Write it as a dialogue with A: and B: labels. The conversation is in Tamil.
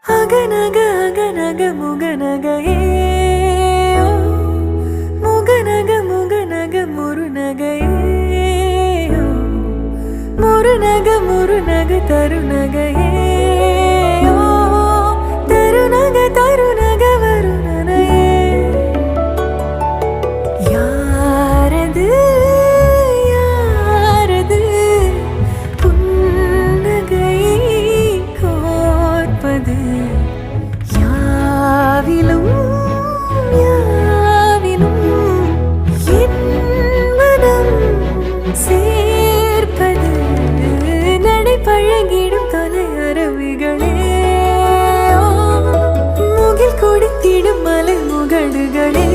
A: அகநக அகநக முகநகையே முகநக முகநக முருநகையே முருநக முருநக தருநகையே தருநக தருநக வருணனையே யாரது யாரது புன்னகை கோர்ப்பது யாவிலும் யாவிலும் என் மனம் சேர்ப்பது நடை பழகிடும் தொலை அரவிகளே முகில் கொடுத்திடும் மலை முகடுகளே